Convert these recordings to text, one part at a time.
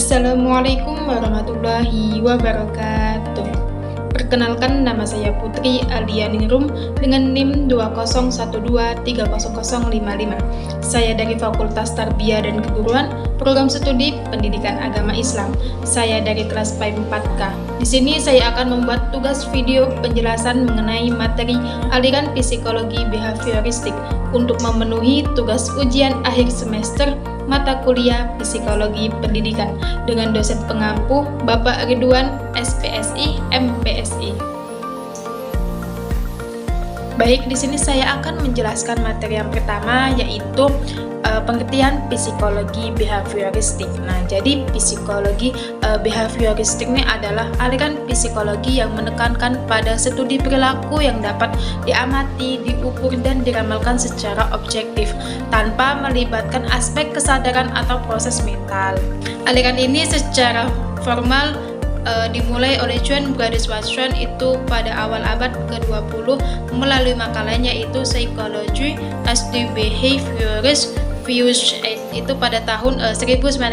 Assalamualaikum warahmatullahi wabarakatuh. Perkenalkan, nama saya Putri Alianingrum dengan NIM 201230055. Saya dari Fakultas Tarbiyah dan Keguruan, Program Studi Pendidikan Agama Islam. Saya dari kelas PAIM 4K. Di sini saya akan membuat tugas video penjelasan mengenai materi aliran psikologi behavioristik untuk memenuhi tugas ujian akhir semester mata kuliah Psikologi Pendidikan dengan dosen pengampu Bapak Ridwan, SPSI, MPSI. Baik, di sini saya akan menjelaskan materi yang pertama, yaitu pengertian psikologi behavioristik. Nah, jadi psikologi behavioristik ini adalah aliran psikologi yang menekankan pada studi perilaku yang dapat diamati, diukur, dan diramalkan secara objektif tanpa melibatkan aspek kesadaran atau proses mental. Aliran ini secara formal dimulai oleh John Bradley Watson itu pada awal abad ke-20 melalui makalahnya itu Psychology as the Behaviorist Views itu pada tahun 1913.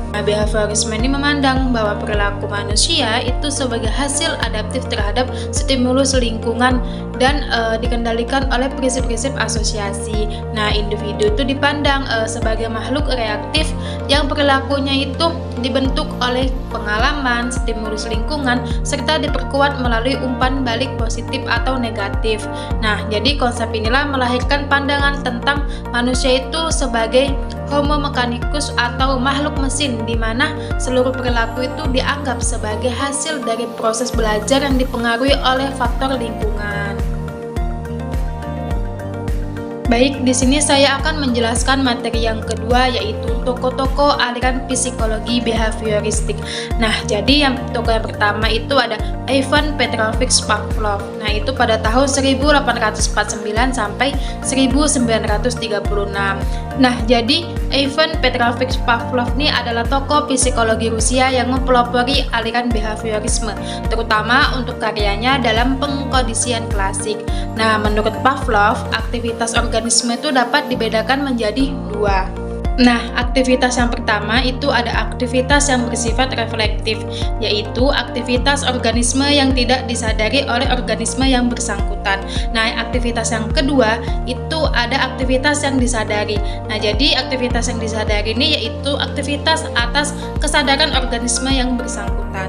Nah, behaviorisme ini memandang bahwa perilaku manusia itu sebagai hasil adaptif terhadap stimulus lingkungan dan dikendalikan oleh prinsip-prinsip asosiasi. Nah, individu itu dipandang sebagai makhluk reaktif yang perilakunya itu dibentuk oleh pengalaman, stimulus lingkungan, serta diperkuat melalui umpan balik positif atau negatif. Nah, jadi konsep inilah melahirkan pandangan tentang manusia itu sebagai homo mechanicus atau makhluk mesin, di mana seluruh perilaku itu dianggap sebagai hasil dari proses belajar yang dipengaruhi oleh faktor lingkungan. Baik, di sini saya akan menjelaskan materi yang kedua, yaitu tokoh-tokoh aliran psikologi behavioristik. Nah, jadi tokoh yang pertama itu ada Ivan Petrovich Pavlov. Nah, itu pada tahun 1849 sampai 1936. Nah, jadi Ivan Petrovich Pavlov ini adalah tokoh psikologi Rusia yang mempelopori aliran behaviorisme, terutama untuk karyanya dalam pengkondisian klasik. Nah, menurut Pavlov, aktivitas organisme itu dapat dibedakan menjadi dua. Nah, aktivitas yang pertama itu ada aktivitas yang bersifat reflektif, yaitu aktivitas organisme yang tidak disadari oleh organisme yang bersangkutan. Nah, aktivitas yang kedua itu ada aktivitas yang disadari. Nah, jadi aktivitas yang disadari ini yaitu aktivitas atas kesadaran organisme yang bersangkutan.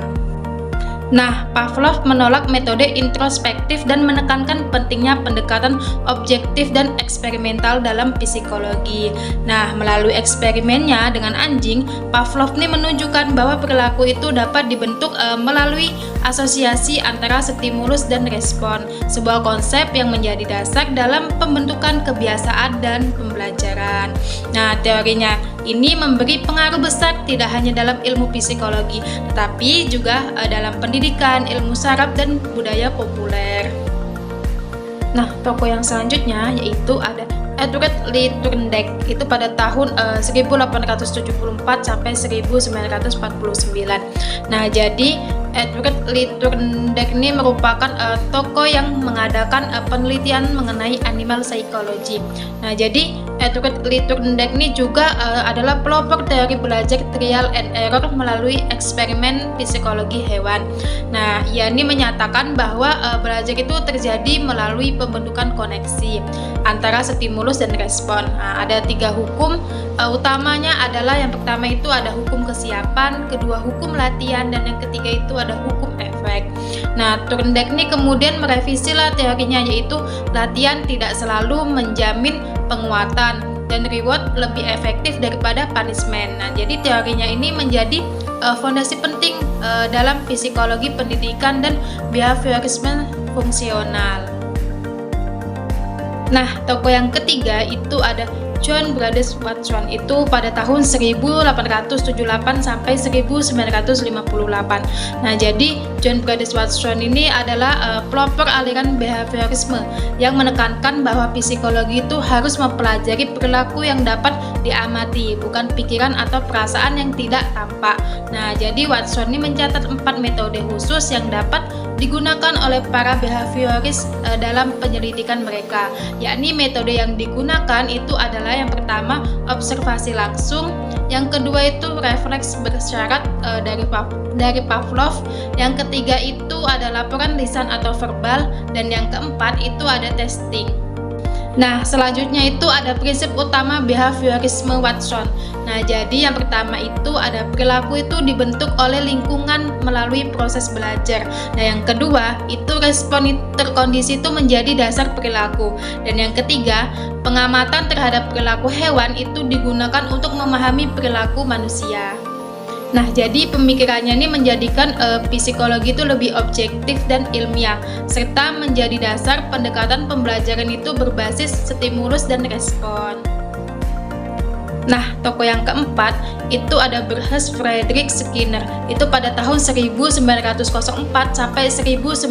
Nah, Pavlov menolak metode introspektif dan menekankan pentingnya pendekatan objektif dan eksperimental dalam psikologi. Nah, melalui eksperimennya dengan anjing, Pavlov ini menunjukkan bahwa perilaku itu dapat dibentuk melalui asosiasi antara stimulus dan respon, sebuah konsep yang menjadi dasar dalam pembentukan kebiasaan dan pembelajaran. Nah, teorinya ini memberi pengaruh besar tidak hanya dalam ilmu psikologi, tetapi juga dalam pendidikan, ilmu saraf, dan budaya populer. Nah, tokoh yang selanjutnya yaitu ada Edward Lee Thorndike, itu pada tahun 1874 sampai 1949. Nah, jadi Edward Lee Thorndike ini merupakan tokoh yang mengadakan penelitian mengenai animal psychology. Nah, jadi Edward Lee Thorndike ini juga adalah pelopor teori belajar trial and error melalui eksperimen psikologi hewan. Nah, ia ini menyatakan bahwa belajar itu terjadi melalui pembentukan koneksi antara stimulus dan respon. Nah, ada 3 hukum utamanya adalah yang pertama itu ada hukum kesiapan, kedua hukum latihan, dan yang ketiga itu ada hukum efek. Nah, Thorndike ini kemudian merevisi teorinya, yaitu latihan tidak selalu menjamin penguatan dan reward lebih efektif daripada punishment. Nah, jadi teorinya ini menjadi fondasi penting dalam psikologi pendidikan dan behaviorisme fungsional. Nah, tokoh yang ketiga itu ada John Bradley Watson, itu pada tahun 1878 sampai 1958. Nah, jadi John Bradley Watson ini adalah pelopor aliran behaviorisme yang menekankan bahwa psikologi itu harus mempelajari perilaku yang dapat diamati, bukan pikiran atau perasaan yang tidak tampak. Nah, jadi Watson ini mencatat 4 metode khusus yang dapat digunakan oleh para behavioris dalam penyelidikan mereka. Yakni metode yang digunakan itu adalah yang pertama observasi langsung, yang kedua itu refleks bersyarat dari Pavlov, yang ketiga itu ada laporan lisan atau verbal, dan yang keempat itu ada testing. Nah, selanjutnya itu ada prinsip utama behaviorisme Watson. Nah, jadi yang pertama itu ada perilaku itu dibentuk oleh lingkungan melalui proses belajar. Nah, yang kedua itu respon terkondisi itu menjadi dasar perilaku. Dan yang ketiga, pengamatan terhadap perilaku hewan itu digunakan untuk memahami perilaku manusia. Nah, jadi pemikirannya ini menjadikan psikologi itu lebih objektif dan ilmiah, serta menjadi dasar pendekatan pembelajaran itu berbasis stimulus dan respon. Nah, tokoh yang keempat itu ada Bruce Frederick Skinner. Itu pada tahun 1904 sampai 1990.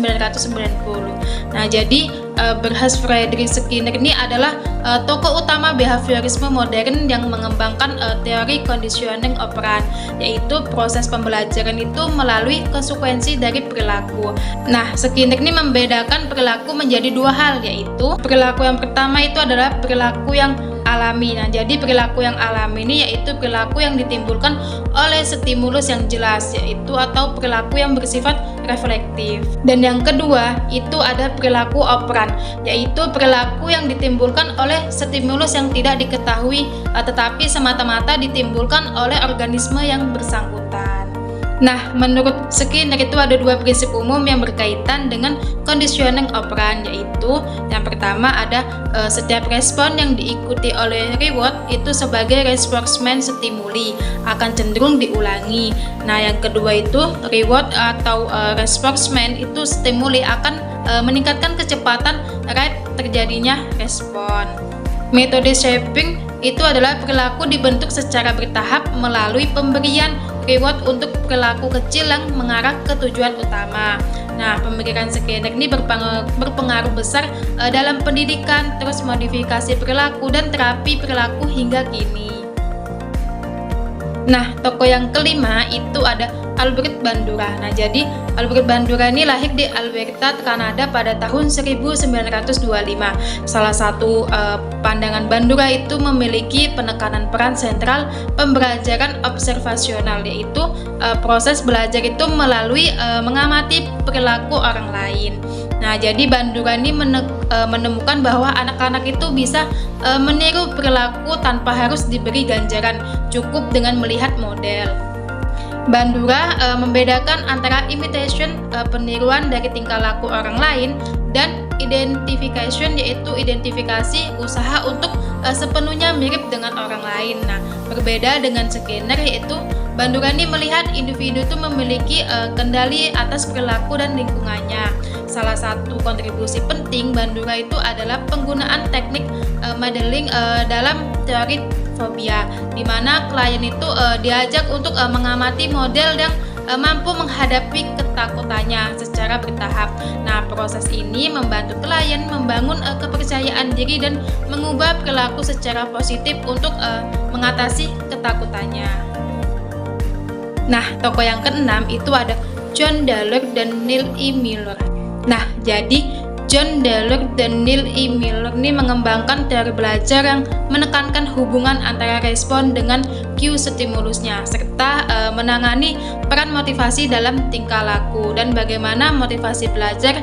Nah, jadi Bruce Frederick Skinner ini adalah tokoh utama behaviorisme modern yang mengembangkan teori conditioning operant, yaitu proses pembelajaran itu melalui konsekuensi dari perilaku. Nah, Skinner ini membedakan perilaku menjadi dua hal, yaitu perilaku yang pertama itu adalah perilaku yang alami. Nah, jadi perilaku yang alami ini yaitu perilaku yang ditimbulkan oleh stimulus yang jelas, yaitu atau perilaku yang bersifat reflektif. Dan yang kedua itu ada perilaku operan, yaitu perilaku yang ditimbulkan oleh stimulus yang tidak diketahui tetapi semata-mata ditimbulkan oleh organisme yang bersangkutan. Nah, menurut Skinner itu ada dua prinsip umum yang berkaitan dengan conditioning operant, yaitu yang pertama ada setiap respon yang diikuti oleh reward itu sebagai reinforcement stimuli akan cenderung diulangi. Nah, yang kedua itu reward atau reinforcement itu stimuli akan meningkatkan kecepatan rate terjadinya respon. Metode shaping itu adalah perilaku dibentuk secara bertahap melalui pemberian reward untuk perilaku kecil yang mengarah ke tujuan utama. Nah, pemikiran Skinner ini berpengaruh besar dalam pendidikan, terus modifikasi perilaku dan terapi perilaku hingga kini. Nah, tokoh yang kelima itu ada Albert Bandura. Nah, jadi Albert Bandura ini lahir di Alberta, Kanada pada tahun 1925. Salah satu pandangan Bandura itu memiliki penekanan peran sentral pembelajaran observasional, yaitu proses belajar itu melalui mengamati perilaku orang lain. Nah, jadi Bandura ini menemukan bahwa anak-anak itu bisa meniru perilaku tanpa harus diberi ganjaran, cukup dengan melihat model. Bandura membedakan antara imitation, peniruan dari tingkah laku orang lain, dan identification, yaitu identifikasi usaha untuk sepenuhnya mirip dengan orang lain. Nah, berbeda dengan Skinner, yaitu Bandura ini melihat individu itu memiliki kendali atas perilaku dan lingkungannya. Salah satu kontribusi penting Bandura itu adalah penggunaan teknik modeling dalam teori fobia, di mana klien itu diajak untuk mengamati model yang mampu menghadapi ketakutannya secara bertahap. Nah, proses ini membantu klien membangun kepercayaan diri dan mengubah perilaku secara positif untuk mengatasi ketakutannya. Nah, tokoh yang keenam itu ada John Dallor dan Neil E. Miller. Nah, jadi John Dallor dan Neil E. Miller ini mengembangkan teori belajar yang menekankan hubungan antara respon dengan cue stimulusnya, serta menangani peran motivasi dalam tingkah laku dan bagaimana motivasi belajar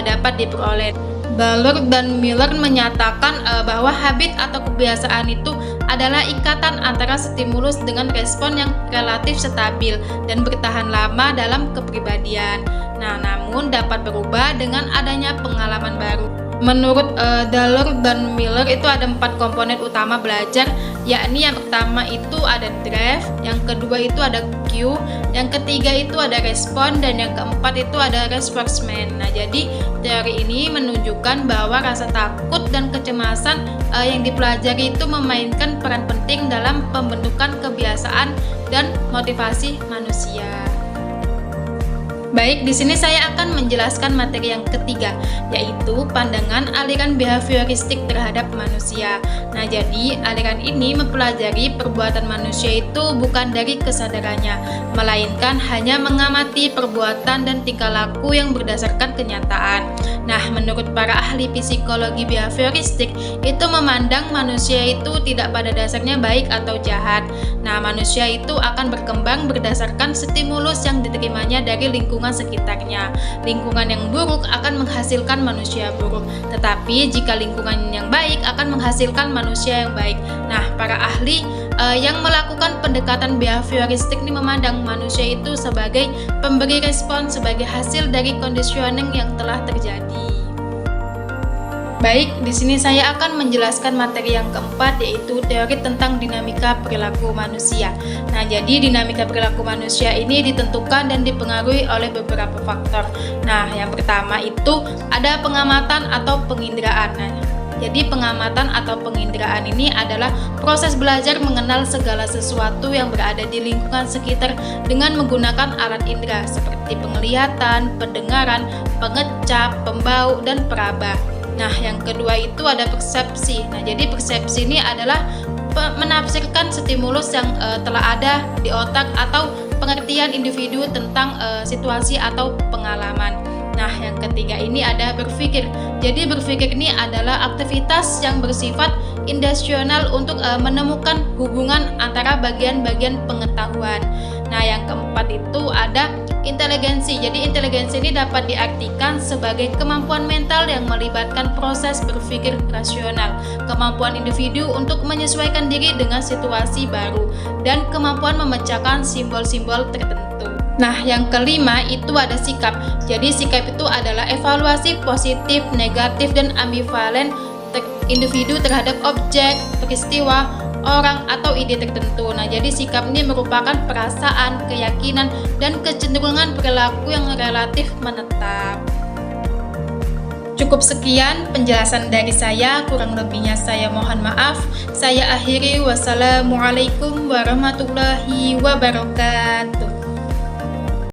dapat diperoleh. Dallor dan Miller menyatakan bahwa habit atau kebiasaan itu adalah ikatan antara stimulus dengan respon yang relatif stabil dan bertahan lama dalam kepribadian. Nah, namun dapat berubah dengan adanya pengalaman baru. Menurut Dallor dan Miller itu ada 4 komponen utama belajar, yakni yang pertama itu ada drive, yang kedua itu ada cue, yang ketiga itu ada respon, dan yang keempat itu ada reinforcement. Nah, jadi teori ini menunjukkan bahwa rasa takut dan kecemasan yang dipelajari itu memainkan peran penting dalam pembentukan kebiasaan dan motivasi manusia. Baik, di sini saya akan menjelaskan materi yang ketiga, yaitu pandangan aliran behavioristik terhadap manusia. Nah, jadi aliran ini mempelajari perbuatan manusia itu bukan dari kesadarannya, melainkan hanya mengamati perbuatan dan tingkah laku yang berdasarkan kenyataan. Nah, menurut para ahli psikologi behavioristik, itu memandang manusia itu tidak pada dasarnya baik atau jahat. Nah, manusia itu akan berkembang berdasarkan stimulus yang diterimanya dari lingkungan sekitarnya. Lingkungan yang buruk akan menghasilkan manusia buruk, tetapi jika lingkungan yang baik akan menghasilkan manusia yang baik. Nah, para ahli yang melakukan pendekatan behavioristik ini memandang manusia itu sebagai pemberi respon sebagai hasil dari conditioning yang telah terjadi. Baik, di sini saya akan menjelaskan materi yang keempat, yaitu teori tentang dinamika perilaku manusia. Nah, jadi dinamika perilaku manusia ini ditentukan dan dipengaruhi oleh beberapa faktor. Nah, yang pertama itu ada pengamatan atau penginderaan. Nah, jadi pengamatan atau penginderaan ini adalah proses belajar mengenal segala sesuatu yang berada di lingkungan sekitar dengan menggunakan alat indera seperti penglihatan, pendengaran, pengecap, pembau, dan peraba. Nah, yang kedua itu ada persepsi. Nah, jadi persepsi ini adalah menafsirkan stimulus yang telah ada di otak atau pengertian individu tentang situasi atau pengalaman. Nah, yang ketiga ini ada berpikir. Jadi berpikir ini adalah aktivitas yang bersifat indusional untuk menemukan hubungan antara bagian-bagian pengetahuan. Nah, yang keempat itu ada inteligensi. Jadi inteligensi ini dapat diartikan sebagai kemampuan mental yang melibatkan proses berpikir rasional, kemampuan individu untuk menyesuaikan diri dengan situasi baru, dan kemampuan memecahkan simbol-simbol tertentu. Nah, yang kelima itu ada sikap. Jadi sikap itu adalah evaluasi positif, negatif, dan ambivalen individu terhadap objek, peristiwa, orang, atau ide tertentu. Nah, jadi sikap ini merupakan perasaan, keyakinan, dan kecenderungan perilaku yang relatif menetap. Cukup sekian penjelasan dari saya, kurang lebihnya saya mohon maaf. Saya akhiri, wassalamualaikum warahmatullahi wabarakatuh.